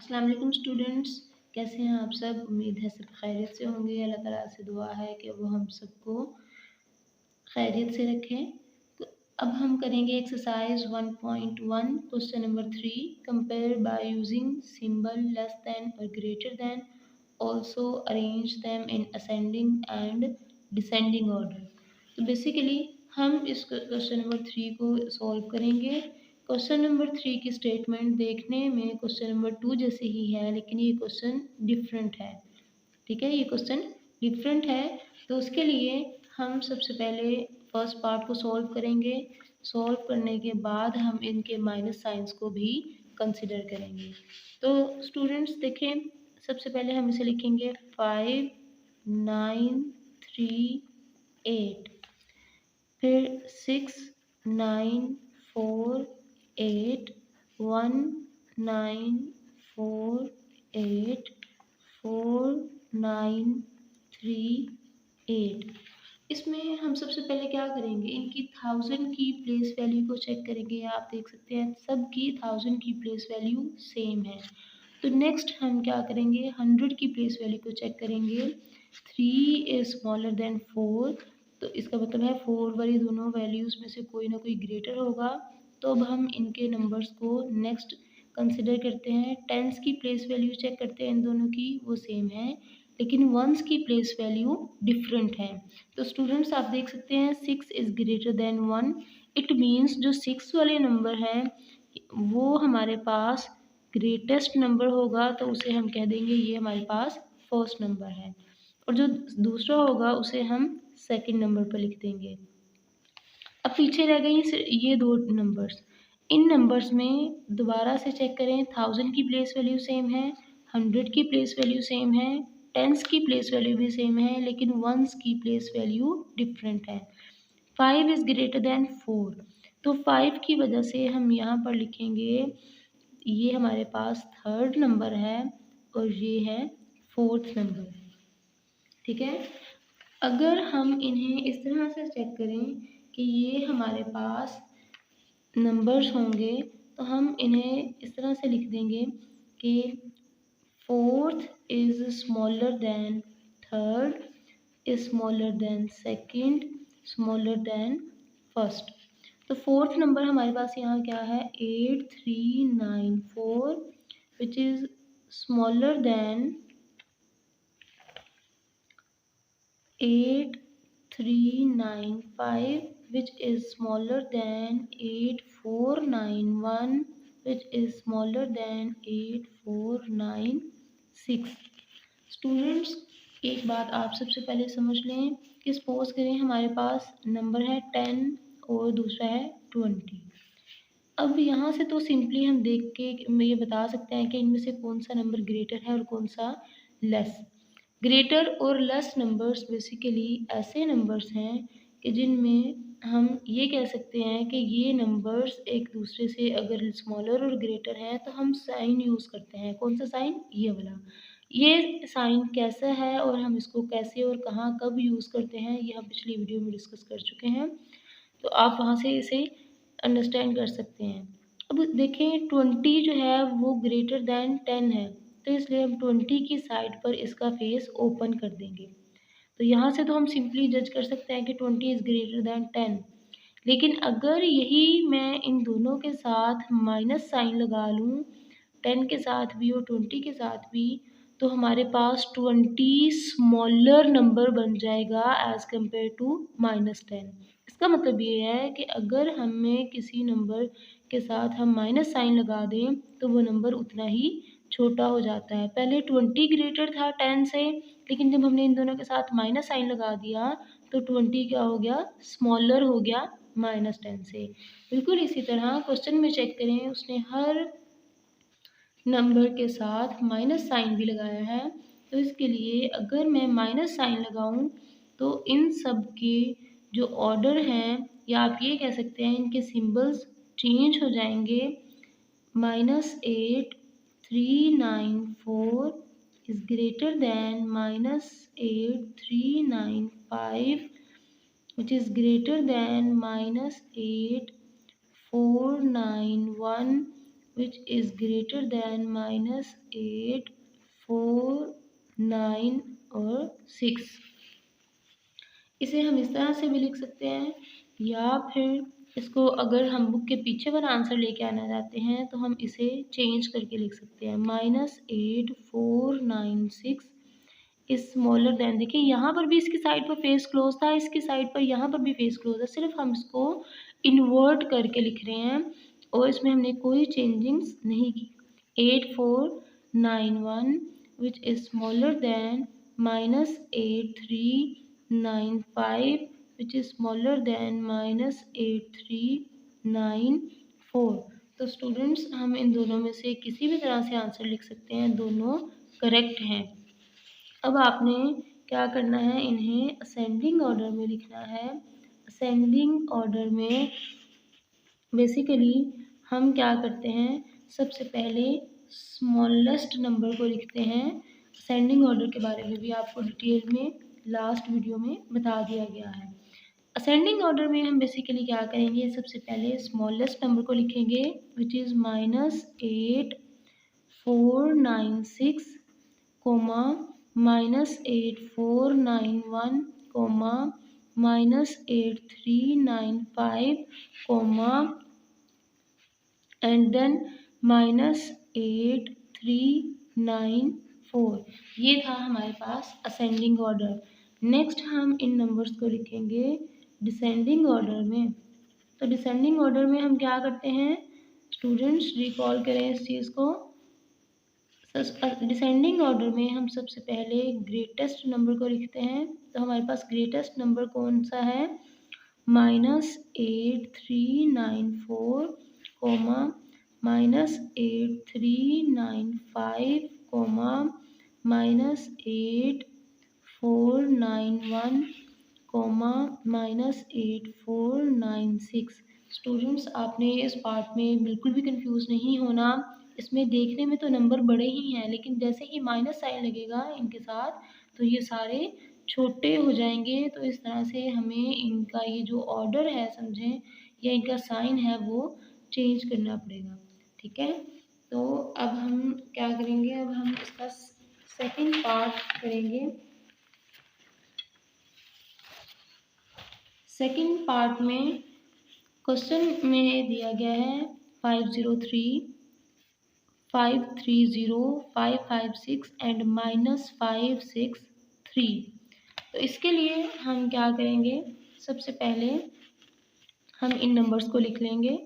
अस्सलाम वालेकुम स्टूडेंट्स। कैसे हैं आप सब? उम्मीद है सब खैरियत से होंगे। अल्लाह ताला से दुआ है कि वो हम सबको खैरियत से रखें। तो अब हम करेंगे exercise 1.1 question number 3। Compare by using symbol less than और greater than, also arrange them in ascending and descending order. तो बेसिकली हम इस क्वेश्चन नंबर 3 को सॉल्व करेंगे। क्वेश्चन नंबर 3 की स्टेटमेंट देखने में क्वेश्चन नंबर 2 जैसे ही है, लेकिन ये क्वेश्चन डिफरेंट है। ठीक है, ये क्वेश्चन डिफरेंट है। तो उसके लिए हम सबसे पहले फर्स्ट पार्ट को सॉल्व करेंगे। सॉल्व करने के बाद हम इनके माइनस साइंस को भी कंसिडर करेंगे। तो स्टूडेंट्स देखें, सबसे पहले हम इसे लिखेंगे 5 9 3 8, फिर 6 9 4 8 1 9 4 8 4 9 3 8। इसमें हम सबसे पहले क्या करेंगे, इनकी 1000 की प्लेस वैल्यू को चेक करेंगे। आप देख सकते हैं सबकी 1000 की प्लेस वैल्यू सेम है। तो नेक्स्ट हम क्या करेंगे, 100 की प्लेस वैल्यू को चेक करेंगे। 3 इज स्मॉलर देन 4, तो इसका मतलब है 4 वाली दोनों वैल्यूज़ में से कोई ना कोई ग्रेटर होगा। तो अब हम इनके नंबर्स को नेक्स्ट कंसिडर करते हैं। टेंस की प्लेस वैल्यू चेक करते हैं, इन दोनों की वो सेम है, लेकिन वंस की प्लेस वैल्यू डिफरेंट है। तो स्टूडेंट्स आप देख सकते हैं 6 is greater than 1। It means जो 6 वाले नंबर हैं वो हमारे पास ग्रेटेस्ट नंबर होगा, तो उसे हम कह देंगे ये हमारे पास फर्स्ट नंबर है। और जो दूसरा होगा उसे हम सेकंड नंबर पर लिख देंगे। अब पीछे रह गई ये दो नंबर्स। इन नंबर्स में दोबारा से चेक करें, 1000 की प्लेस वैल्यू सेम है, 100 की प्लेस वैल्यू सेम है, टेंस की प्लेस वैल्यू भी सेम है, लेकिन वंस की प्लेस वैल्यू डिफरेंट है। 5 इज़ ग्रेटर देन 4, तो 5 की वजह से हम यहाँ पर लिखेंगे ये हमारे पास थर्ड नंबर है और ये है फोर्थ नंबर। ठीक है, अगर हम इन्हें इस तरह से चेक करें कि ये हमारे पास नंबर्स होंगे, तो हम इन्हें इस तरह से लिख देंगे कि fourth is smaller than third, is smaller than second, smaller than first. तो फोर्थ नंबर हमारे पास यहाँ क्या है, 8394, which is smaller than 8395, which is smaller than 8491, which is smaller than 8496। Students एक बात आप सबसे पहले समझ लें कि सपोज करें हमारे पास नंबर है 10 और दूसरा है 20। अब यहाँ से तो सिंपली हम देख के ये बता सकते हैं कि इनमें से कौन सा नंबर ग्रेटर है और कौन सा लेस। ग्रेटर और लेस नंबर्स बेसिकली ऐसे नंबर्स हैं कि जिनमें हम ये कह सकते हैं कि ये नंबर्स एक दूसरे से अगर स्मॉलर और ग्रेटर हैं तो हम साइन यूज़ करते हैं। कौन सा साइन? ये वाला। ये साइन कैसा है और हम इसको कैसे और कहाँ कब यूज़ करते हैं ये हम पिछली वीडियो में डिस्कस कर चुके हैं, तो आप वहाँ से इसे अंडरस्टैंड कर सकते हैं। अब देखें 20 जो है वो ग्रेटर दैन 10 है, तो इसलिए हम 20 की साइड पर इसका फेस ओपन कर देंगे। तो यहाँ से तो हम सिंपली जज कर सकते हैं कि 20 इज़ ग्रेटर दैन 10। लेकिन अगर यही मैं इन दोनों के साथ माइनस साइन लगा लूँ, 10 के साथ भी और 20 के साथ भी, तो हमारे पास 20 स्मॉलर नंबर बन जाएगा एज़ कम्पेयर टू -10। इसका मतलब ये है कि अगर हमें किसी नंबर के साथ हम माइनस साइन लगा दें तो वो नंबर उतना ही छोटा हो जाता है। पहले 20 ग्रेटर था 10 से, लेकिन जब हमने इन दोनों के साथ माइनस साइन लगा दिया तो 20 क्या हो गया, स्मॉलर हो गया -10 से। बिल्कुल इसी तरह क्वेश्चन में चेक करें, उसने हर नंबर के साथ माइनस साइन भी लगाया है। तो इसके लिए अगर मैं माइनस साइन लगाऊं तो इन सब के जो ऑर्डर हैं, या आप ये कह सकते हैं इनके सिंबल्स चेंज हो जाएंगे। -8394 is greater than -8395, which is greater than -8491, which is greater than -8, 4, 9 और 6। इसे हम इस तरह से भी लिख सकते हैं, या फिर इसको अगर हम बुक के पीछे वाला आंसर लेके आना चाहते हैं तो हम इसे चेंज करके लिख सकते हैं। -8, 4, 9, 6 इज स्मॉलर दैन। देखिए यहाँ पर भी इसकी साइड पर फेस क्लोज था, इसकी साइड पर यहाँ पर भी फेस क्लोज है, सिर्फ हम इसको इन्वर्ट करके लिख रहे हैं और इसमें हमने कोई चेंजिंग्स नहीं की। 8, 4, 9, 1 which is smaller than -8, 3, 9, 5 which is smaller than -8, 3, 9, 4। तो स्टूडेंट्स हम इन दोनों में से किसी भी तरह से आंसर लिख सकते हैं, दोनों करेक्ट हैं। अब आपने क्या करना है, इन्हें असेंडिंग ऑर्डर में लिखना है। असेंडिंग ऑर्डर में बेसिकली हम क्या करते हैं, सबसे पहले स्मॉलेस्ट नंबर को लिखते हैं। असेंडिंग ऑर्डर के बारे में भी आपको डिटेल में लास्ट वीडियो में बता दिया गया है। असेंडिंग ऑर्डर में हम बेसिकली क्या करेंगे, सबसे पहले स्मॉलेस्ट नंबर को लिखेंगे विच इज़ -8, 4, 9, 6, -8, 4, 9, 1, -8, 3, 9, 5, एंड देन -8, 3, 9, 4। ये था हमारे पास असेंडिंग ऑर्डर। नेक्स्ट हम इन नंबर्स को लिखेंगे डिसेंडिंग ऑर्डर में। तो डिसेंडिंग ऑर्डर में हम क्या करते हैं, स्टूडेंट्स रिकॉल करें इस चीज़ को। डिसेंडिंग ऑर्डर में हम सबसे पहले ग्रेटेस्ट नंबर को लिखते हैं। तो हमारे पास ग्रेटेस्ट नंबर कौन सा है, -8, 3, 9, 4, -8, 3, 9, 5, -8, 4, 9, 1, -8, 4, 9, 6। स्टूडेंट्स आपने इस पार्ट में बिल्कुल भी कंफ्यूज नहीं होना। इसमें देखने में तो नंबर बड़े ही हैं, लेकिन जैसे ही माइनस साइन लगेगा इनके साथ तो ये सारे छोटे हो जाएंगे। तो इस तरह से हमें इनका ये जो ऑर्डर है समझें, या इनका साइन है वो चेंज करना पड़ेगा। ठीक है, तो अब हम क्या करेंगे, अब हम इसका सेकंड पार्ट करेंगे। सेकंड पार्ट में क्वेश्चन में दिया गया है 503, 530, 556 एंड -563। तो इसके लिए हम क्या करेंगे, सबसे पहले हम इन नंबर्स को लिख लेंगे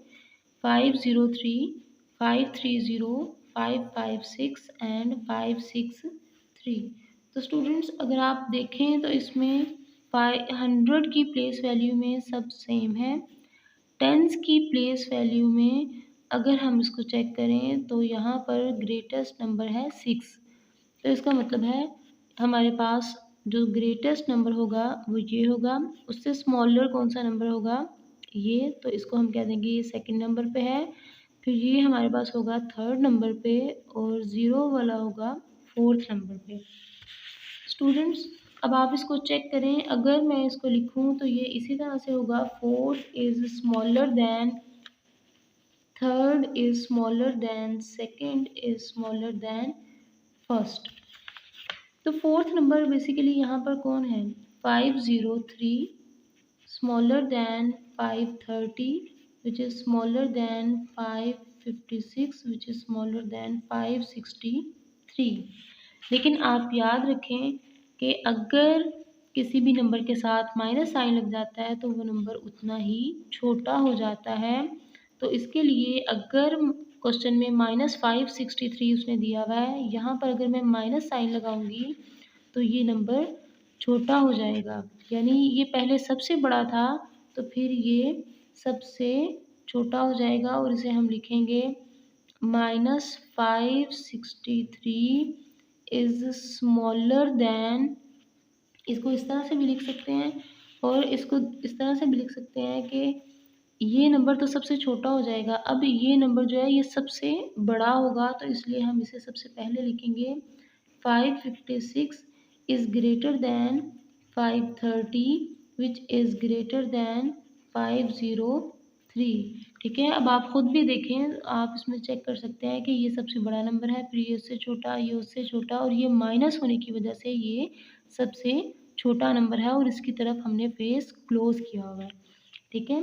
503, 530, 556 एंड 563। तो स्टूडेंट्स अगर आप देखें तो इसमें 100 की प्लेस वैल्यू में सब सेम है। टेंस की प्लेस वैल्यू में अगर हम इसको चेक करें तो यहाँ पर ग्रेटेस्ट नंबर है 6। तो इसका मतलब है हमारे पास जो ग्रेटेस्ट नंबर होगा वो ये होगा, उससे स्मॉलर कौन सा नंबर होगा, ये। तो इसको हम कह देंगे ये सेकंड नंबर पे है। फिर ये हमारे पास होगा थर्ड नंबर पे और ज़ीरो वाला होगा फोर्थ नंबर पे। स्टूडेंट्स अब आप इसको चेक करें, अगर मैं इसको लिखूं तो ये इसी तरह से होगा, fourth is smaller than, third is smaller than, second is smaller than first. तो फोर्थ नंबर बेसिकली यहाँ पर कौन है, 503 smaller than 530 which is smaller than 556 which is smaller than 563। लेकिन आप याद रखें कि अगर किसी भी नंबर के साथ माइनस साइन लग जाता है तो वो नंबर उतना ही छोटा हो जाता है। तो इसके लिए अगर क्वेश्चन में -563 उसने दिया हुआ है, यहाँ पर अगर मैं माइनस साइन लगाऊंगी तो ये नंबर छोटा हो जाएगा, यानी ये पहले सबसे बड़ा था तो फिर ये सबसे छोटा हो जाएगा और इसे हम लिखेंगे -563 इज़ स्मॉलर दैन। इसको इस तरह से भी लिख सकते हैं और इसको इस तरह से भी लिख सकते हैं कि ये नंबर तो सबसे छोटा हो जाएगा, अब ये नंबर जो है ये सबसे बड़ा होगा, तो इसलिए हम इसे सबसे पहले लिखेंगे 556 is greater than 530 which is greater than 503। ठीक है, अब आप खुद भी देखें, आप इसमें चेक कर सकते हैं कि ये सबसे बड़ा नंबर है, फिर ये उससे छोटा, ये उससे छोटा, और ये माइनस होने की वजह से ये सबसे छोटा नंबर है और इसकी तरफ हमने फेस क्लोज किया हुआ है। ठीक है,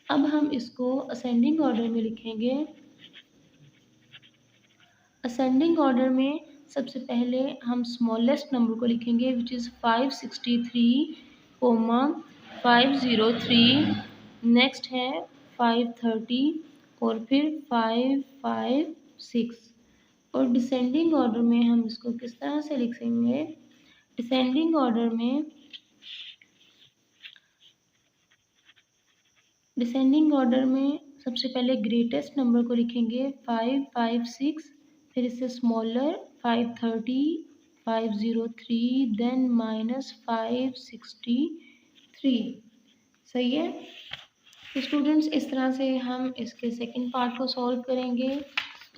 अब हम इसको असेंडिंग ऑर्डर में लिखेंगे। असेंडिंग ऑर्डर में सबसे पहले हम स्मॉलेस्ट नंबर को लिखेंगे, विच इज़ 563, 503। नेक्स्ट है 530 और फिर 556। और डिसेंडिंग ऑर्डर में हम इसको किस तरह से लिखेंगे? डिसेंडिंग ऑर्डर में सबसे पहले ग्रेटेस्ट नंबर को लिखेंगे 556, फिर इससे स्मॉलर 530, 503, देन -563। सही है। तो स्टूडेंट्स, इस तरह से हम इसके सेकंड पार्ट को सॉल्व करेंगे।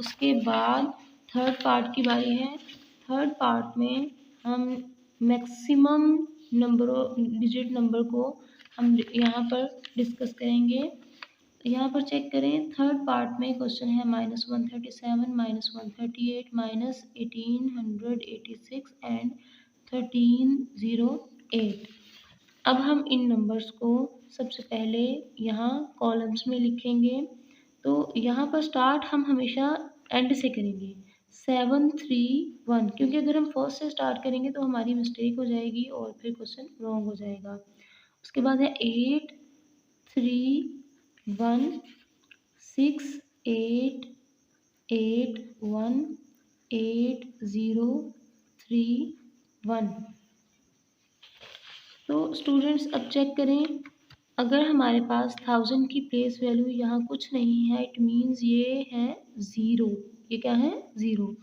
उसके बाद थर्ड पार्ट की बारी है। थर्ड पार्ट में हम मैक्सिमम डिजिट नंबर को हम यहाँ पर डिस्कस करेंगे। यहाँ पर चेक करें, थर्ड पार्ट में क्वेश्चन है -137, -138, -1886 एंड 1308। अब हम इन नंबर्स को सबसे पहले यहाँ कॉलम्स में लिखेंगे। तो यहाँ पर स्टार्ट हम हमेशा एंड से करेंगे, 731, क्योंकि अगर हम फर्स्ट से स्टार्ट करेंगे तो हमारी मिस्टेक हो जाएगी और फिर क्वेश्चन रॉन्ग हो जाएगा। उसके बाद है 8 3 1 6 8 8 1 8 0 3 1। तो स्टूडेंट्स, अब चेक करें, अगर हमारे पास 1000 की प्लेस वैल्यू यहाँ कुछ नहीं है, इट मीन्स ये है 0। ये क्या है? 0।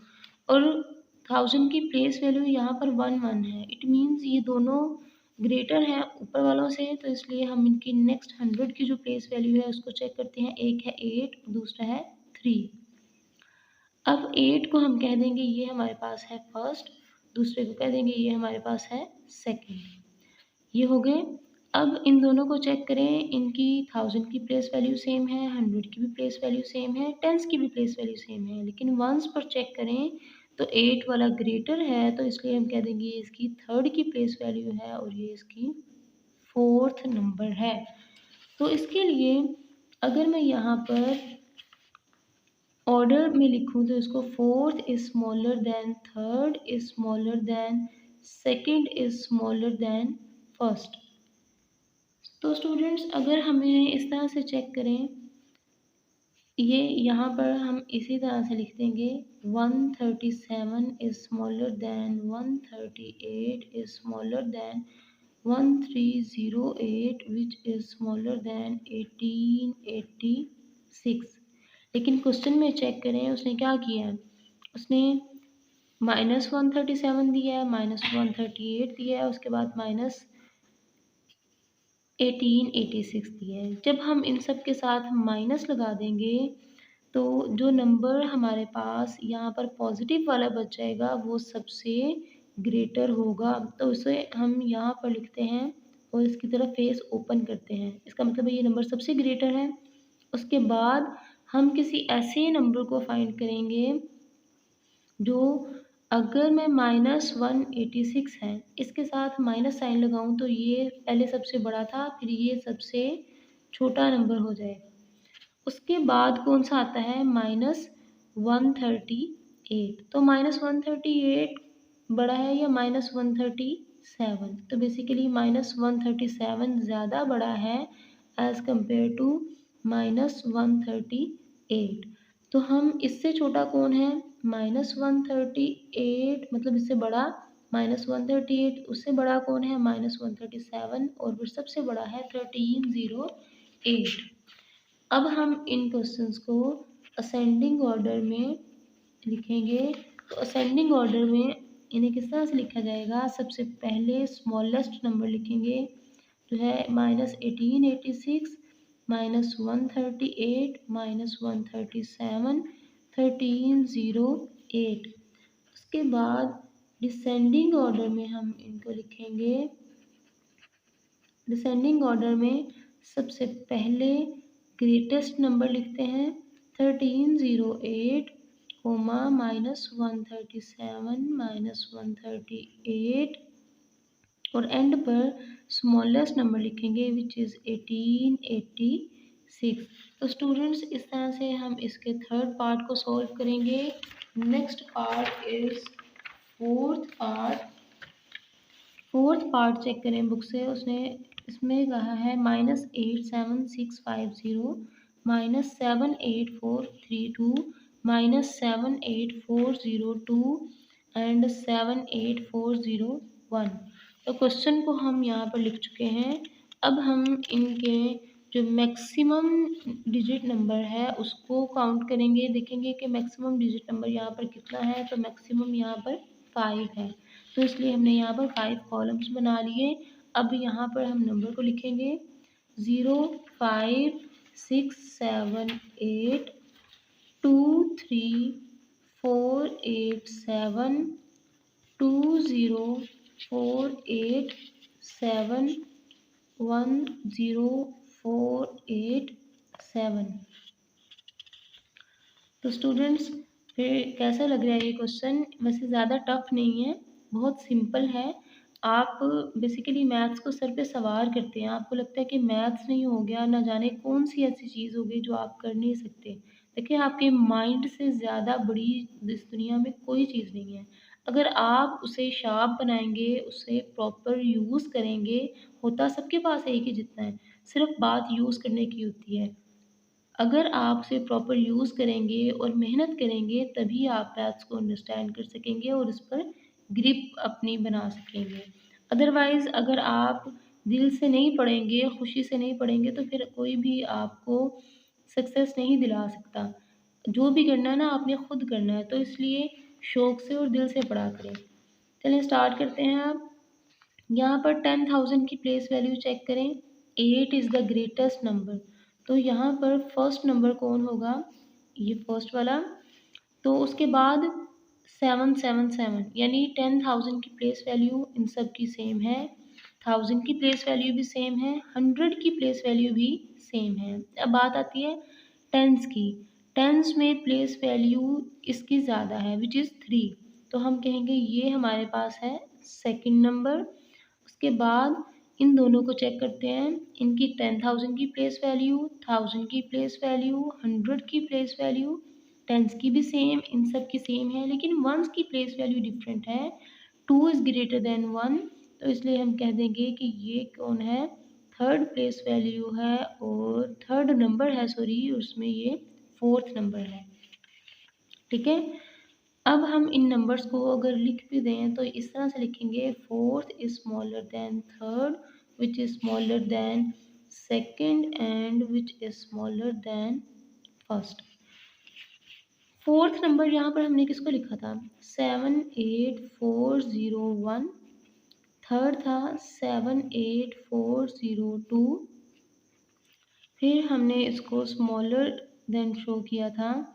और 1000 की प्लेस वैल्यू यहाँ पर 1 है, इट मीन्स ये दोनों ग्रेटर हैं ऊपर वालों से, तो इसलिए हम इनकी नेक्स्ट 100 की जो प्लेस वैल्यू है उसको चेक करते हैं। एक है 8, दूसरा है 3। अब 8 को हम कह देंगे ये हमारे पास है फर्स्ट, दूसरे को कह देंगे ये हमारे पास है सेकेंड। ये हो गए। अब इन दोनों को चेक करें, इनकी 1000 की प्लेस वैल्यू सेम है, 100 की भी प्लेस वैल्यू सेम है, टेंस की भी प्लेस वैल्यू सेम है, लेकिन वंस पर चेक करें तो 8 वाला ग्रेटर है, तो इसलिए हम कह देंगे ये इसकी थर्ड की प्लेस वैल्यू है और ये इसकी फोर्थ नंबर है। तो इसके लिए अगर मैं यहाँ पर ऑर्डर में लिखूँ तो इसको fourth is smaller than third, is smaller than second, is smaller than first. तो स्टूडेंट्स, अगर हमें इस तरह से चेक करें, ये यहाँ पर हम इसी तरह से लिख देंगे 137 is smaller than 138, is smaller than 1308, which is smaller than 1886। लेकिन क्वेश्चन में चेक करें, उसने क्या किया है, उसने -137 दिया है, -138 दिया है, उसके बाद -1886 दिया है। जब हम इन सब के साथ माइनस लगा देंगे तो जो नंबर हमारे पास यहाँ पर पॉजिटिव वाला बच जाएगा वो सबसे ग्रेटर होगा। तो उसे हम यहाँ पर लिखते हैं और इसकी तरफ फेस ओपन करते हैं, इसका मतलब है ये नंबर सबसे ग्रेटर है। उसके बाद हम किसी ऐसे नंबर को फाइंड करेंगे जो, अगर मैं -186 है इसके साथ माइनस साइन लगाऊं तो ये पहले सबसे बड़ा था, फिर ये सबसे छोटा नंबर हो जाएगा। उसके बाद कौन सा आता है? -138। तो -138 बड़ा है या -137? तो बेसिकली -137 ज़्यादा बड़ा है एज़ कम्पेयर टू -138। तो हम इससे छोटा कौन है? -138, मतलब इससे बड़ा -138, उससे बड़ा कौन है? -137, और फिर सबसे बड़ा है 1308। अब हम इन क्वेश्चंस को असेंडिंग ऑर्डर में लिखेंगे। तो असेंडिंग ऑर्डर में इन्हें किस तरह से लिखा जाएगा? सबसे पहले स्मॉलेस्ट नंबर लिखेंगे जो है -1886, -138, -137, 1308। उसके बाद डिसेंडिंग ऑर्डर में हम इनको लिखेंगे। डिसेंडिंग ऑर्डर में सबसे पहले ग्रेटेस्ट नंबर लिखते हैं 1308 कोमा -137 -138 और एंड पर स्मॉलेस्ट नंबर लिखेंगे विच इज़ 1886। तो स्टूडेंट्स इस तरह से हम इसके थर्ड पार्ट को सॉल्व करेंगे। Next part is fourth part check करें बुक से। उसने इसमें कहा है -87650 -78432 -78402 एंड 78401। तो क्वेश्चन को हम यहाँ पर लिख चुके हैं। अब हम इनके जो मैक्सिमम डिजिट नंबर है उसको काउंट करेंगे, देखेंगे कि मैक्सिमम डिजिट नंबर यहाँ पर कितना है। तो मैक्सिमम यहाँ पर 5 है, तो इसलिए हमने यहाँ पर 5 कॉलम्स बना लिए। अब यहाँ पर हम नंबर को लिखेंगे 0 5 6 7 8 2 3 4 8 7 2 0 4 8 7 1 0 4 8 7। तो स्टूडेंट्स फिर कैसा लग रहा है ये क्वेश्चन? वैसे ज़्यादा टफ नहीं है, बहुत सिंपल है। आप बेसिकली मैथ्स को सर पे सवार करते हैं, आपको लगता है कि मैथ्स नहीं हो गया, ना जाने कौन सी ऐसी चीज़ हो गई जो आप कर नहीं सकते। देखिए आपके माइंड से ज़्यादा बड़ी इस दुनिया में कोई चीज़ नहीं है। अगर आप उसे शार्प बनाएंगे, उसे प्रॉपर यूज़ करेंगे, होता सबके पास एक ही जितना है, सिर्फ बात यूज़ करने की होती है। अगर आप उसे प्रॉपर यूज़ करेंगे और मेहनत करेंगे तभी आप मैथ्स को अंडरस्टैंड कर सकेंगे और उस पर ग्रिप अपनी बना सकेंगे। अदरवाइज़ अगर आप दिल से नहीं पढ़ेंगे, खुशी से नहीं पढ़ेंगे तो फिर कोई भी आपको सक्सेस नहीं दिला सकता। जो भी करना है ना आपने खुद करना है, तो इसलिए शौक़ से और दिल से पढ़ा करें। चलिए स्टार्ट करते हैं। आप यहाँ पर 10,000 की प्लेस वैल्यू चेक करें। 8 इज़ द ग्रेटेस्ट नंबर, तो यहाँ पर फर्स्ट नंबर कौन होगा? ये फर्स्ट वाला। तो उसके बाद 777 यानी 10,000 की प्लेस वैल्यू इन सब की सेम है, 1000 की प्लेस वैल्यू भी सेम है, 100 की प्लेस वैल्यू भी सेम है। अब बात आती है टेंस की। टेंस में प्लेस वैल्यू इसकी ज़्यादा है विच इज़ 3, तो हम कहेंगे ये हमारे पास है सेकंड नंबर। उसके बाद इन दोनों को चेक करते हैं, इनकी 10,000 की प्लेस वैल्यू, 1000 की प्लेस वैल्यू, 100 की प्लेस वैल्यू, टेंस की भी सेम, इन सब की सेम है, लेकिन वंस की प्लेस वैल्यू डिफरेंट है। 2 इज़ ग्रेटर देन 1, तो इसलिए हम कह देंगे कि ये कौन है? थर्ड प्लेस वैल्यू है और थर्ड नंबर है, सॉरी, उसमें ये फोर्थ नंबर है। ठीक है, अब हम इन नंबर्स को अगर लिख भी दें तो इस तरह से लिखेंगे, fourth is smaller than third which is smaller than second and which is smaller than first. Fourth number यहाँ पर हमने किसको लिखा था? 78401। थर्ड था 78402। फिर हमने इसको स्मॉलर देन शो किया था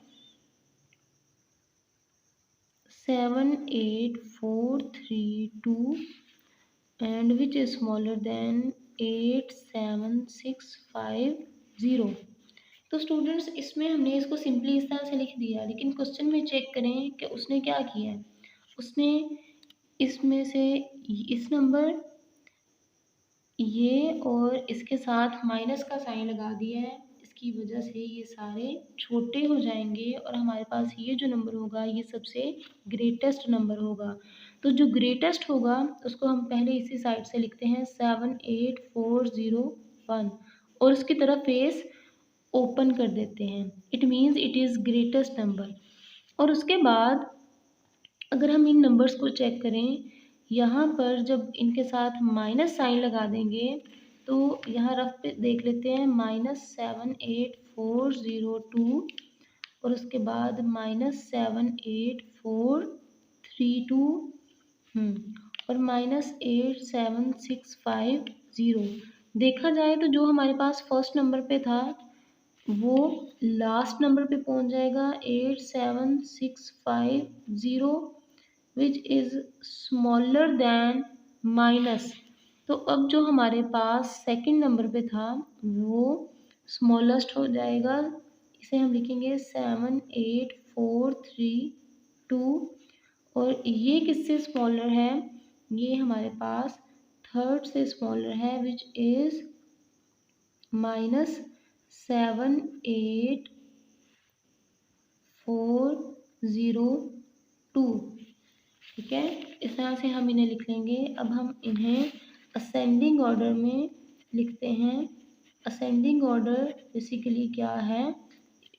78432 and which is smaller than 87650। तो स्टूडेंट्स इसमें हमने इसको सिंपली इस तरह से लिख दिया, लेकिन क्वेश्चन में चेक करें कि उसने क्या किया है। उसने इसमें से इस नंबर, ये और इसके साथ माइनस का साइन लगा दिया है। इसकी वजह से ये सारे छोटे हो जाएंगे और हमारे पास ये जो नंबर होगा ये सबसे ग्रेटेस्ट नंबर होगा। तो जो ग्रेटेस्ट होगा उसको हम पहले इसी साइड से लिखते हैं 78401 और उसकी तरफ फेस ओपन कर देते हैं। It means it is greatest number. और उसके बाद अगर हम इन नंबर्स को चेक करें, यहाँ पर जब इनके साथ माइनस साइन लगा देंगे तो यहाँ रफ पे देख लेते हैं -78402 और उसके बाद -78432 और -87650। देखा जाए तो जो हमारे पास फर्स्ट नंबर पे था वो लास्ट नंबर पे पहुंच जाएगा 87650 which is smaller than minus. तो अब जो हमारे पास सेकंड नंबर पे था वो स्मॉलेस्ट हो जाएगा, इसे हम लिखेंगे 78432 और ये किससे स्मॉलर है, ये हमारे पास थर्ड से स्मॉलर है विच इज़ -78402। ठीक है, इस तरह से हम इन्हें लिख लेंगे। अब हम इन्हें असेंडिंग ऑर्डर में लिखते हैं। असेंडिंग ऑर्डर बेसिकली क्या है,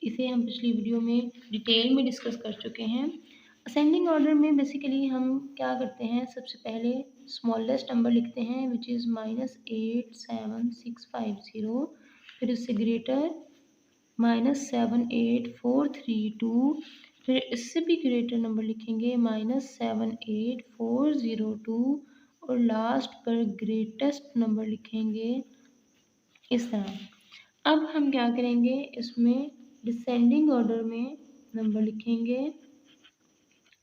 इसे हम पिछली वीडियो में डिटेल में डिस्कस कर चुके हैं। असेंडिंग ऑर्डर में बेसिकली हम क्या करते हैं, सबसे पहले स्मॉलेस्ट नंबर लिखते हैं विच इज़ -87650, फिर उससे ग्रेटर -78432, फिर इससे भी ग्रेटर नंबर लिखेंगे -78402 और लास्ट पर ग्रेटेस्ट नंबर लिखेंगे इस तरह। अब हम क्या करेंगे, इसमें डिसेंडिंग ऑर्डर में नंबर लिखेंगे।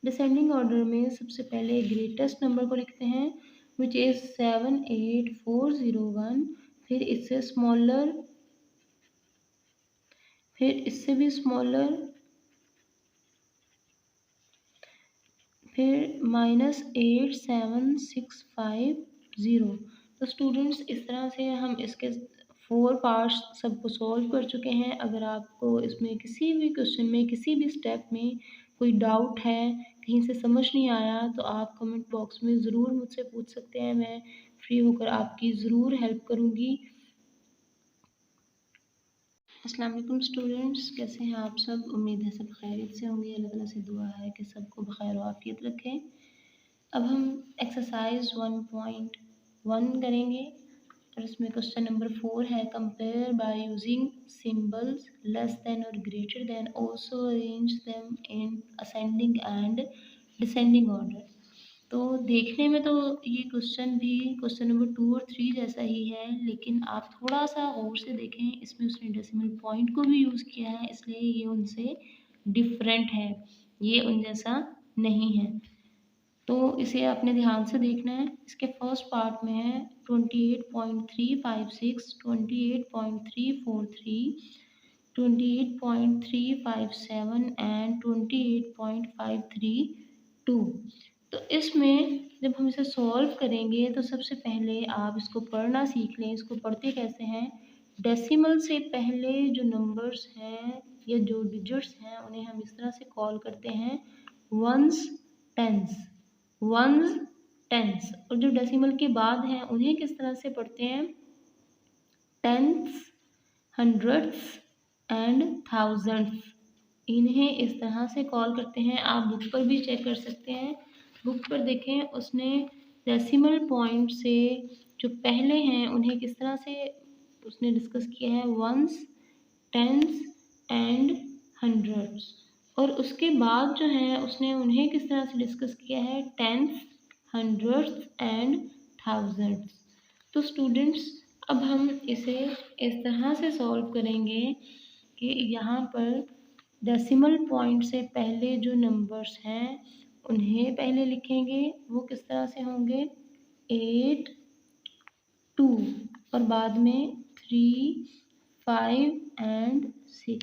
डिसेंडिंग ऑर्डर में सबसे पहले ग्रेटेस्ट नंबर को लिखते हैं विच इज़ 78401, फिर इससे स्मॉलर, फिर इससे भी स्मॉलर, फिर -87650। तो स्टूडेंट्स इस तरह से हम इसके 4 पार्ट्स सबको सॉल्व कर चुके हैं। अगर आपको इसमें किसी भी क्वेश्चन में किसी भी स्टेप में कोई डाउट है, कहीं से समझ नहीं आया, तो आप कमेंट बॉक्स में ज़रूर मुझसे पूछ सकते हैं। मैं फ्री होकर आपकी ज़रूर हेल्प करूँगी। अस्सलाम वालेकुम स्टूडेंट्स, कैसे हैं आप सब। उम्मीद है सब खैरियत से होंगे। अल्लाह ताला से दुआ है कि सबको बखैर व आफियत रखें। अब हम एक्सरसाइज 1.1 करेंगे और इसमें क्वेश्चन नंबर 4 है, compare by using symbols less than और greater than, also arrange them in ascending and descending order. तो देखने में तो ये क्वेश्चन भी क्वेश्चन नंबर 2 और 3 जैसा ही है, लेकिन आप थोड़ा सा गौर से देखें, इसमें उसने डेसिमल पॉइंट को भी यूज़ किया है, इसलिए ये उनसे डिफरेंट है, ये उन जैसा नहीं है। तो इसे आपने ध्यान से देखना है। इसके फर्स्ट पार्ट में है 28.356, 28.343, 28.357 एंड 28.532। तो इसमें जब हम इसे सॉल्व करेंगे तो सबसे पहले आप इसको पढ़ना सीख लें। इसको पढ़ते कैसे हैं, डेसिमल से पहले जो नंबर्स हैं या जो डिजिट्स हैं उन्हें हम इस तरह से कॉल करते हैं वंस, टेंस, वंस, टेंस। और जो डेसिमल के बाद हैं उन्हें किस तरह से पढ़ते हैं, टेंस, हंड्रेड्स एंड थाउजेंड्स। इन्हें इस तरह से कॉल करते हैं। आप बुक पर भी चेक कर सकते हैं, बुक पर देखें उसने डेसिमल पॉइंट से जो पहले हैं उन्हें किस तरह से उसने डिस्कस किया है, वंस, टेंस एंड हंड्रेड्स। और उसके बाद जो है उसने उन्हें किस तरह से डिस्कस किया है, टेंस, हंड्रेड्स एंड थाउजेंड्स। तो स्टूडेंट्स अब हम इसे इस तरह से सॉल्व करेंगे कि यहाँ पर डेसिमल पॉइंट से पहले जो नंबर्स हैं उन्हें पहले लिखेंगे, वो किस तरह से होंगे, 8, 2 और बाद में 3, 5 एंड 6।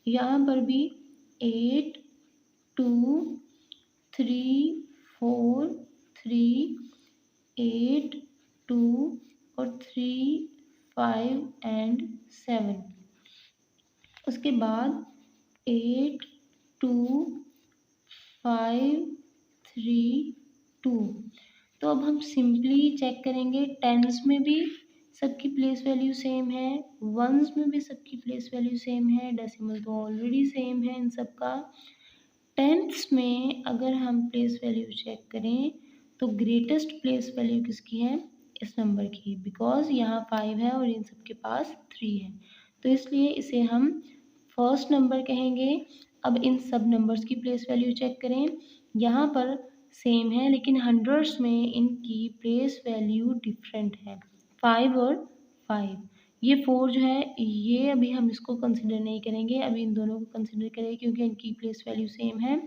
यहाँ पर भी 8, 2, 3, 4, 3, 8, 2 और 3, 5 एंड 7। उसके बाद 8, 2, 5, 3, 2। तो अब हम सिंपली चेक करेंगे, टेंस में भी सबकी प्लेस वैल्यू सेम है, वंस में भी सबकी प्लेस वैल्यू सेम है, डेसिमल तो ऑलरेडी सेम है इन सब का। टेंथ्स में अगर हम प्लेस वैल्यू चेक करें तो ग्रेटेस्ट प्लेस वैल्यू किसकी है, इस नंबर की, बिकॉज यहाँ 5 है और इन सब के पास 3 है, तो इसलिए इसे हम फर्स्ट नंबर कहेंगे। अब इन सब नंबर्स की प्लेस वैल्यू चेक करें, यहाँ पर सेम है लेकिन हंड्रेड्स में इनकी प्लेस वैल्यू डिफरेंट है, 5 और 5। ये 4 जो है ये अभी हम इसको कंसिडर नहीं करेंगे, अभी इन दोनों को कंसिडर करेंगे क्योंकि इनकी प्लेस वैल्यू सेम है।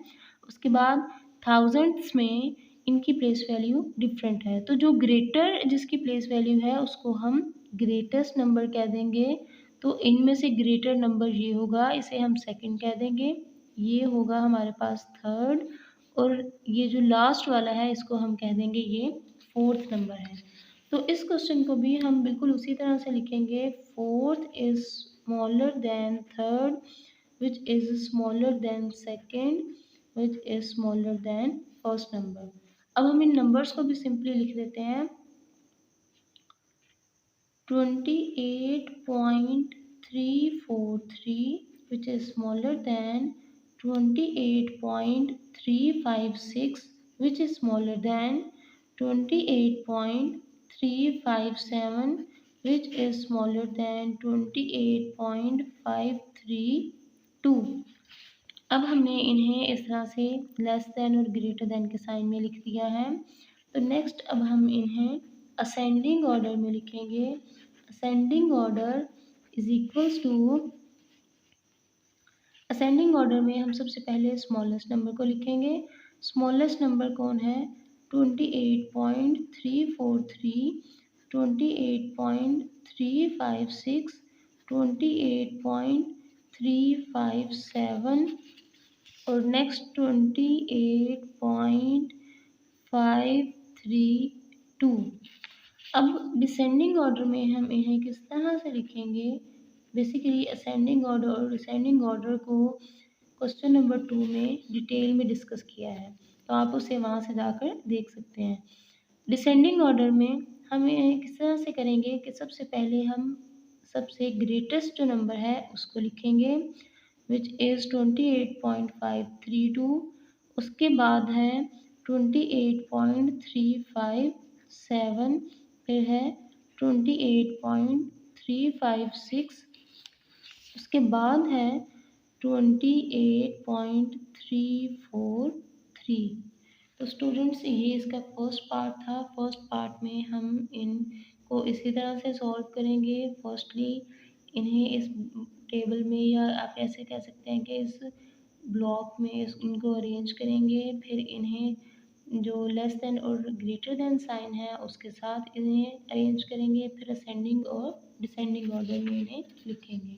उसके बाद थाउजेंड्स में इनकी प्लेस वैल्यू डिफरेंट है, तो जो ग्रेटर जिसकी प्लेस वैल्यू है उसको हम ग्रेटेस्ट नंबर कह देंगे। तो इनमें से ग्रेटर नंबर ये होगा, इसे हम सेकंड कह देंगे। ये होगा हमारे पास थर्ड, और ये जो लास्ट वाला है इसको हम कह देंगे ये फोर्थ नंबर है। तो इस क्वेश्चन को भी हम बिल्कुल उसी तरह से लिखेंगे, fourth is smaller than third which is smaller than second which is smaller than first number. अब हम इन नंबर्स को भी सिंपली लिख देते हैं। 28.343 which is smaller than 28.356 which is smaller than 28.357 which is smaller than 28.532। अब हमने इन्हें इस तरह से लेस देन और ग्रेटर देन के साइन में लिख दिया है। तो नेक्स्ट अब हम इन्हें असेंडिंग ऑर्डर में लिखेंगे। Ascending order is equals to, ascending order में हम सबसे पहले स्मॉलेस्ट नंबर को लिखेंगे। स्मॉलेस्ट नंबर कौन है? 28.343, 28.356, 28.357 और नेक्स्ट 28.532। अब डिसेंडिंग ऑर्डर में हम इन्हें किस तरह से लिखेंगे? बेसिकली असेंडिंग ऑर्डर और डिसेंडिंग ऑर्डर को क्वेश्चन नंबर 2 में डिटेल में डिस्कस किया है, तो आप उसे वहाँ से जाकर देख सकते हैं। डिसेंडिंग ऑर्डर में हम इन्हें किस तरह से करेंगे कि सबसे पहले हम सबसे ग्रेटेस्ट जो नंबर है उसको लिखेंगे विच इज़ 28.532, उसके बाद है 28.357, फिर है 28.356, उसके बाद है 28.343। तो स्टूडेंट्स ये इसका फर्स्ट पार्ट था। फर्स्ट पार्ट में हम इनको इसी तरह से सॉल्व करेंगे। फर्स्टली इन्हें इस टेबल में, या आप ऐसे कह सकते हैं कि इस ब्लॉक में इनको अरेंज करेंगे, फिर इन्हें जो लेस देन और ग्रेटर देन साइन है उसके साथ इन्हें अरेंज करेंगे, फिर असेंडिंग और डिसेंडिंग ऑर्डर में इन्हें लिखेंगे।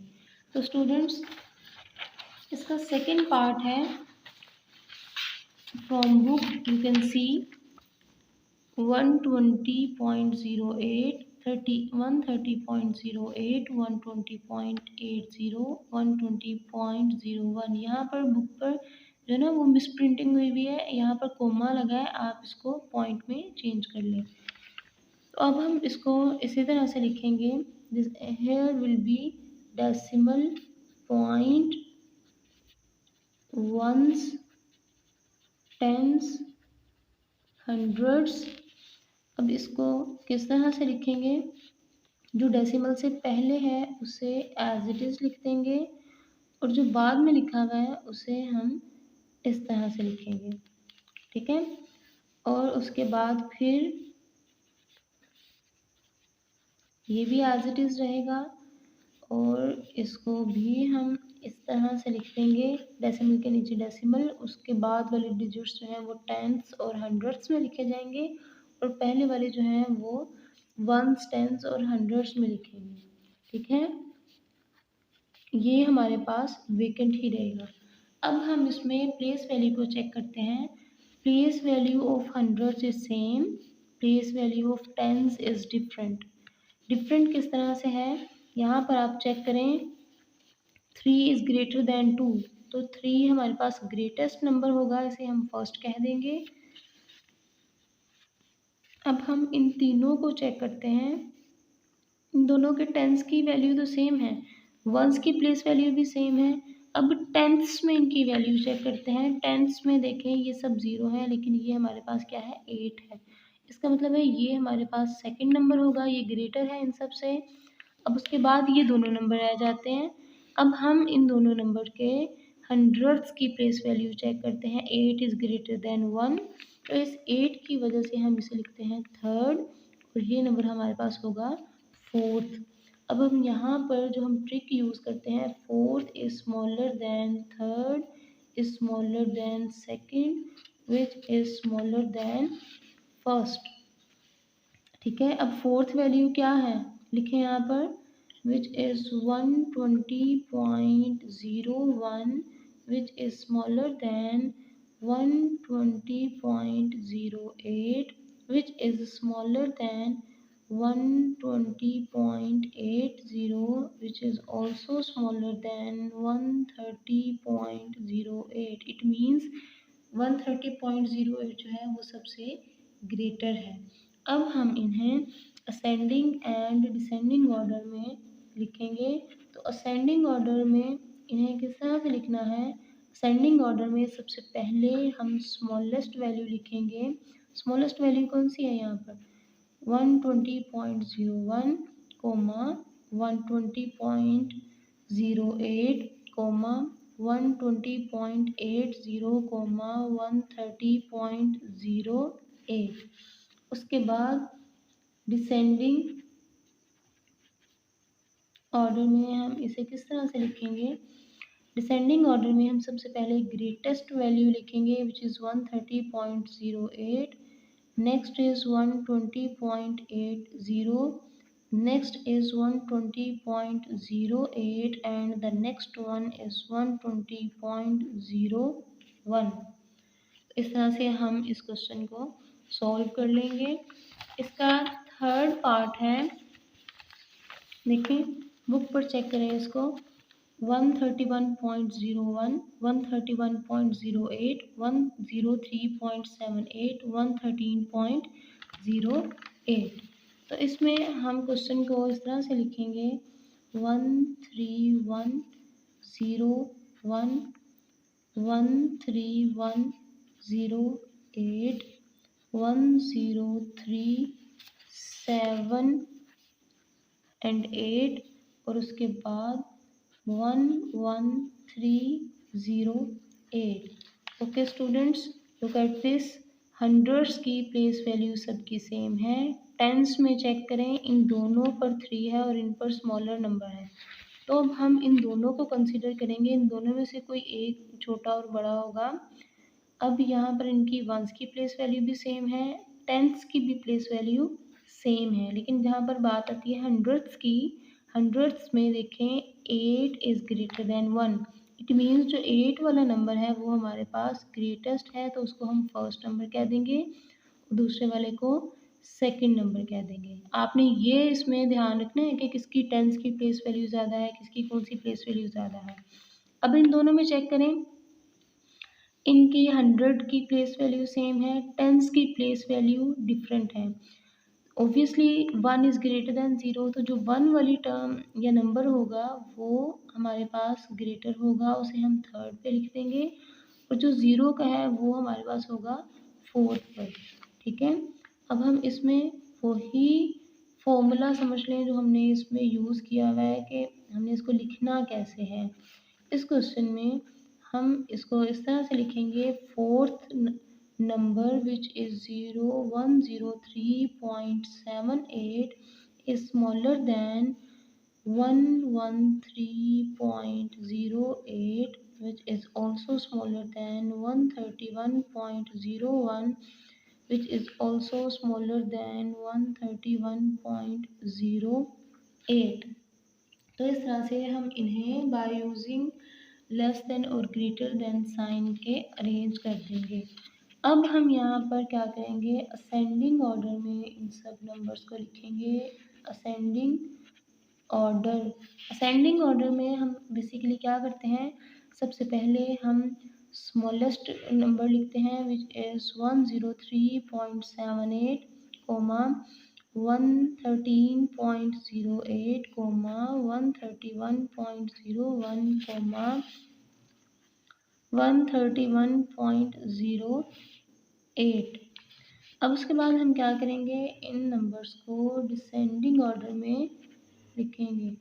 तो स्टूडेंट्स इसका सेकेंड पार्ट है from book, you can see 120.08, 130.08, 120.80, 120.01। यहाँ पर बुक पर जो है ना वो मिस प्रिंटिंग हुई हुई है, यहाँ पर कोमा लगा है, आप इसको पॉइंट में चेंज कर लें। तो अब हम इसको इसी तरह से लिखेंगे, this here will be decimal point, ones, tens, hundreds. अब इसको किस तरह से लिखेंगे? जो डेसिमल से पहले है उसे एज इट इज़ लिख देंगे, और जो बाद में लिखा हुआ है उसे हम इस तरह से लिखेंगे, ठीक है। और उसके बाद फिर ये भी एज इट इज़ रहेगा, और इसको भी हम इस तरह से लिख देंगे, डेसिमल के नीचे डेसिमल, उसके बाद वाले डिजिट्स जो हैं वो टेंस और हंड्रेड्स में लिखे जाएंगे, और पहले वाले जो हैं वो वंस, टेंस और हंड्रेड्स में लिखेंगे, ठीक है। ये हमारे पास वेकेंट ही रहेगा। अब हम इसमें प्लेस वैल्यू को चेक करते हैं। Place value of hundreds is same, place value of tens is different. Different किस तरह से है? यहाँ पर आप चेक करें, 3 इज़ ग्रेटर देन 2, तो 3 हमारे पास ग्रेटेस्ट नंबर होगा, इसे हम फर्स्ट कह देंगे। अब हम इन तीनों को चेक करते हैं, इन दोनों के टेंस की वैल्यू तो सेम है, वंस की प्लेस वैल्यू भी सेम है। अब टेंथ्स में इनकी वैल्यू चेक करते हैं। टेंथ्स में देखें ये सब 0 है, लेकिन ये हमारे पास क्या है? 8 है। इसका मतलब है ये हमारे पास सेकंड नंबर होगा, ये ग्रेटर है इन सब से। अब उसके बाद ये दोनों नंबर रह जाते हैं। अब हम इन दोनों नंबर के हंड्रेड्स की प्लेस वैल्यू चेक करते हैं। 8 इज़ ग्रेटर देन 1, तो इस 8 की वजह से हम इसे लिखते हैं थर्ड, और ये नंबर हमारे पास होगा फोर्थ। अब हम यहाँ पर जो हम ट्रिक यूज़ करते हैं, fourth is smaller than third is smaller than second which is smaller than first, ठीक है। अब फोर्थ वैल्यू क्या है? लिखें यहाँ पर which is 120.01, which is smaller than 120.08, which is smaller than 120.80, which is also smaller than 130.08. It means 130.08 जो है वो सबसे ग्रेटर है। अब हम इन्हें असेंडिंग एंड डिसेंडिंग ऑर्डर में लिखेंगे। तो असेंडिंग ऑर्डर में इन्हें किस तरह से लिखना है? असेंडिंग ऑर्डर में सबसे पहले हम स्मॉलेस्ट वैल्यू लिखेंगे। स्मॉलेस्ट वैल्यू कौन सी है यहाँ पर? 120.01, 120.08, 120.80, 130.08। उसके बाद डिसेंडिंग ऑर्डर में हम इसे किस तरह से लिखेंगे? डिसेंडिंग ऑर्डर में हम सबसे पहले ग्रेटेस्ट वैल्यू लिखेंगे which is 130.08, next is 120.80, next is 120.08 and the next one is 120.01। इस तरह से हम इस क्वेश्चन को सॉल्व कर लेंगे। इसका थर्ड पार्ट है, देखिए बुक पर चेक करें इसको। 131.01, 131.08, 103.78, 113.08। तो इसमें हम क्वेश्चन को इस तरह से लिखेंगे 13101, 13108, 1037 एंड 8 और उसके बाद 11308। Okay students, look at this. Hundreds की प्लेस वैल्यू सबकी सेम है। टेंस में चेक करें, इन दोनों पर 3 है और इन पर स्मॉलर नंबर है। तो अब हम इन दोनों को कंसीडर करेंगे, इन दोनों में से कोई एक छोटा और बड़ा होगा। अब यहाँ पर इनकी वंस की प्लेस वैल्यू भी सेम है, टेंस की भी प्लेस वैल्यू सेम है, लेकिन जहाँ पर बात आती है हंड्रेड्स की, हंड्रेड्स में देखें 8 is greater than 1। It means जो 8 वाला नंबर है वो हमारे पास ग्रेटेस्ट है, तो उसको हम फर्स्ट नंबर कह देंगे, दूसरे वाले को सेकंड नंबर कह देंगे। आपने ये इसमें ध्यान रखना है कि किसकी टेंस की प्लेस वैल्यू ज़्यादा है, किसकी कौन सी प्लेस वैल्यू ज़्यादा है। अब इन दोनों में चेक करें, इनकी 100 की प्लेस वैल्यू सेम है, टेंस की प्लेस वैल्यू डिफरेंट है। ऑब्वियसली 1 इज़ ग्रेटर देन 0, तो जो 1 वाली टर्म या नंबर होगा वो हमारे पास ग्रेटर होगा, उसे हम थर्ड पे लिख देंगे, और जो 0 का है वो हमारे पास होगा फोर्थ पर। ठीक है, अब हम इसमें वही फॉर्मूला समझ लें जो हमने इसमें यूज़ किया हुआ है कि हमने इसको लिखना कैसे है। इस क्वेश्चन में हम इसको इस तरह से लिखेंगे, fourth number which is 103.78 is smaller than 113.08, which is also smaller than 131.01, which is also smaller than 131.08। तो इस तरह से हम इन्हें बाय यूजिंग लेस देन और ग्रेटर देन साइन के अरेंज कर देंगे। अब हम यहाँ पर क्या करेंगे, असेंडिंग ऑर्डर में इन सब नंबर्स को लिखेंगे। असेंडिंग ऑर्डर में हम बेसिकली क्या करते हैं, सबसे पहले हम स्मॉलेस्ट नंबर लिखते हैं विच इज़ 103.78, 113.08, 131.01, 131.08। अब उसके बाद हम क्या करेंगे, इन नंबर्स को डिसेंडिंग ऑर्डर में लिखेंगे।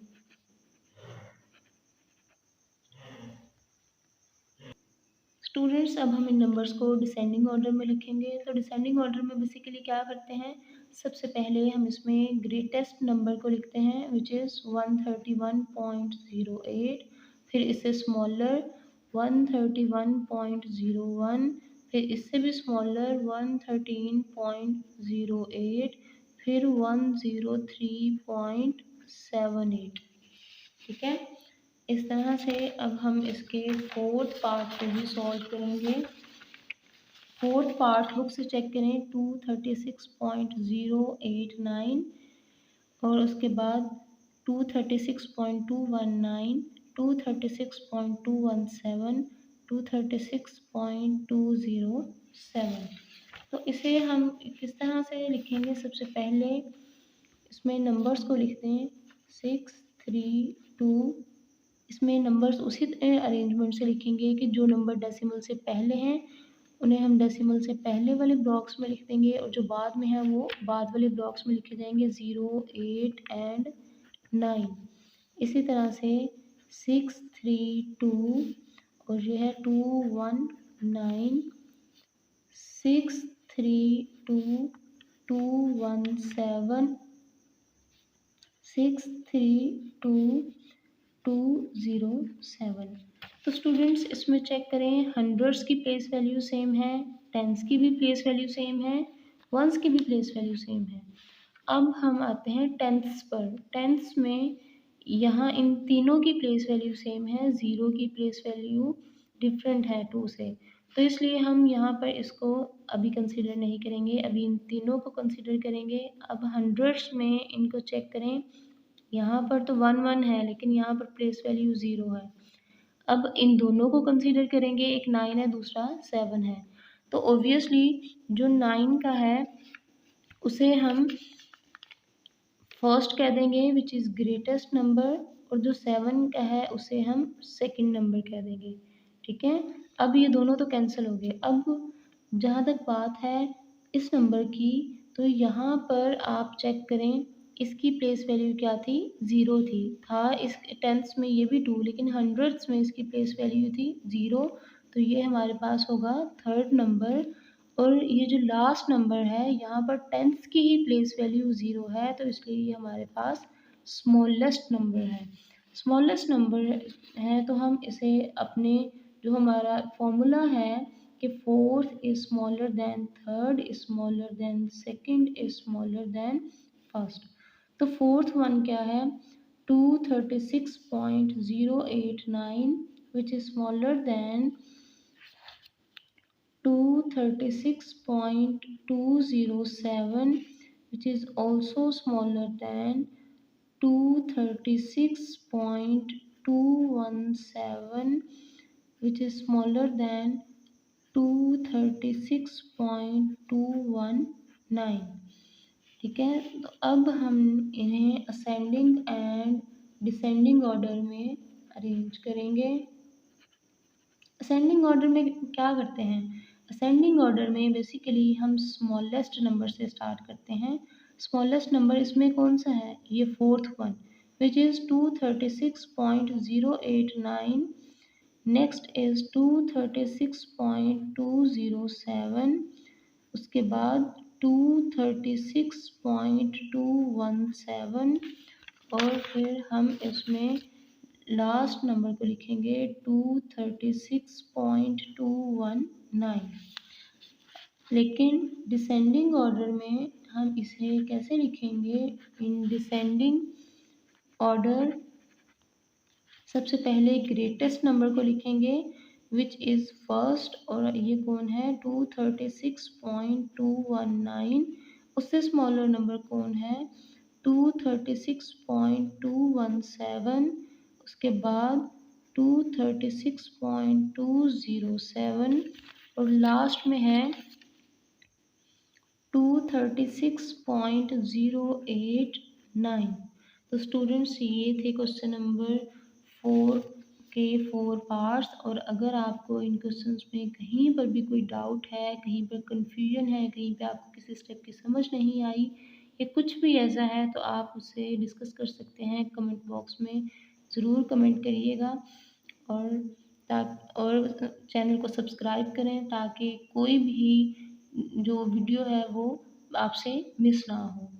स्टूडेंट्स, अब हम इन नंबर्स को डिसेंडिंग ऑर्डर में लिखेंगे। तो डिसेंडिंग ऑर्डर में बेसिकली क्या करते हैं, सबसे पहले हम इसमें ग्रेटेस्ट नंबर को लिखते हैं विच इज़ 131.08, फिर इससे स्मॉलर 131.01, फिर इससे भी स्मॉलर 113.08, फिर 103.78। ठीक है। इस तरह से अब हम इसके फोर्थ पार्ट को भी सॉल्व करेंगे। फोर्थ पार्ट बुक से चेक करें 236.089 और उसके बाद 236.219, 236.217, 236.207। तो इसे हम किस तरह से लिखेंगे? सबसे पहले इसमें नंबर्स को लिखते हैं 6, 3, 2। इसमें नंबर्स उसी अरेंजमेंट से लिखेंगे कि जो नंबर डेसिमल से पहले हैं उन्हें हम डेसिमल से पहले वाले ब्लॉक्स में लिख देंगे और जो बाद में है वो बाद वाले ब्लॉक्स में लिखे जाएंगे 0, 8 एंड 9। इसी तरह से 6, 3, 2 और ये है 2, 1, 9, 6, 3, 2, 2, 1, 7, 6, 3, 2, 2, 0, 7। तो स्टूडेंट्स इसमें चेक करें, हंड्रेड्स की प्लेस वैल्यू सेम है, टेंस की भी प्लेस वैल्यू सेम है, वंस की भी प्लेस वैल्यू सेम है। अब हम आते हैं टेंथ्स पर। टेंथ्स में यहाँ इन तीनों की प्लेस वैल्यू सेम है, ज़ीरो की प्लेस वैल्यू डिफरेंट है 2 से, तो इसलिए हम यहाँ पर इसको अभी कंसिडर नहीं करेंगे, अभी इन तीनों को कंसिडर करेंगे। अब हंड्रेड्स में इनको चेक करें, यहाँ पर तो 1, 1 है लेकिन यहाँ पर प्लेस वैल्यू 0 है। अब इन दोनों को कंसीडर करेंगे, एक 9 है दूसरा 7 है, तो ऑब्वियसली जो 9 का है उसे हम फर्स्ट कह देंगे विच इज़ ग्रेटेस्ट नंबर, और जो 7 का है उसे हम सेकंड नंबर कह देंगे। ठीक है, अब ये दोनों तो कैंसिल हो गए। अब जहाँ तक बात है इस नंबर की, तो यहाँ पर आप चेक करें इसकी प्लेस वैल्यू क्या थी? 0 थी। था इस टेंथ्स में ये भी 2, लेकिन हंड्रेड्स में इसकी प्लेस वैल्यू थी 0, तो ये हमारे पास होगा थर्ड नंबर। और ये जो लास्ट नंबर है यहाँ पर टेंथ्स की ही प्लेस वैल्यू 0 है, तो इसलिए ये हमारे पास स्मॉलेस्ट नंबर है। स्मॉलेस्ट नंबर है तो हम इसे अपने जो हमारा फॉर्मूला है कि fourth is smaller than third, is smaller than second, is smaller than first. तो फोर्थ वन क्या है? 236.089 which is smaller than 236.207 which is also smaller than 236.217 which is smaller than 236.219। ठीक है, तो अब हम इन्हें असेंडिंग एंड डिसेंडिंग ऑर्डर में अरेंज करेंगे। असेंडिंग ऑर्डर में क्या करते हैं? असेंडिंग ऑर्डर में बेसिकली हम स्मॉलेस्ट नंबर से स्टार्ट करते हैं। स्मॉलेस्ट नंबर इसमें कौन सा है? ये fourth one which is 236.089। Next is 236.207। उसके बाद 236.217 और फिर हम इसमें लास्ट नंबर को लिखेंगे 236.219। लेकिन डिसेंडिंग ऑर्डर में हम इसे कैसे लिखेंगे? इन डिसेंडिंग ऑर्डर सबसे पहले ग्रेटेस्ट नंबर को लिखेंगे विच इज़ फर्स्ट, और ये कौन है? 236.219। उससे स्मॉलर नंबर कौन है? 236.217। उसके बाद 236.207 और लास्ट में है 236.089। तो स्टूडेंट्स ये थे क्वेश्चन नंबर 4 के 4 पार्ट्स। और अगर आपको इन क्वेश्चंस में कहीं पर भी कोई डाउट है, कहीं पर कन्फ्यूजन है, कहीं पे आपको किसी स्टेप की समझ नहीं आई या कुछ भी ऐसा है, तो आप उससे डिस्कस कर सकते हैं कमेंट बॉक्स में, ज़रूर कमेंट करिएगा। और चैनल को सब्सक्राइब करें ताकि कोई भी जो वीडियो है वो आपसे मिस ना हो।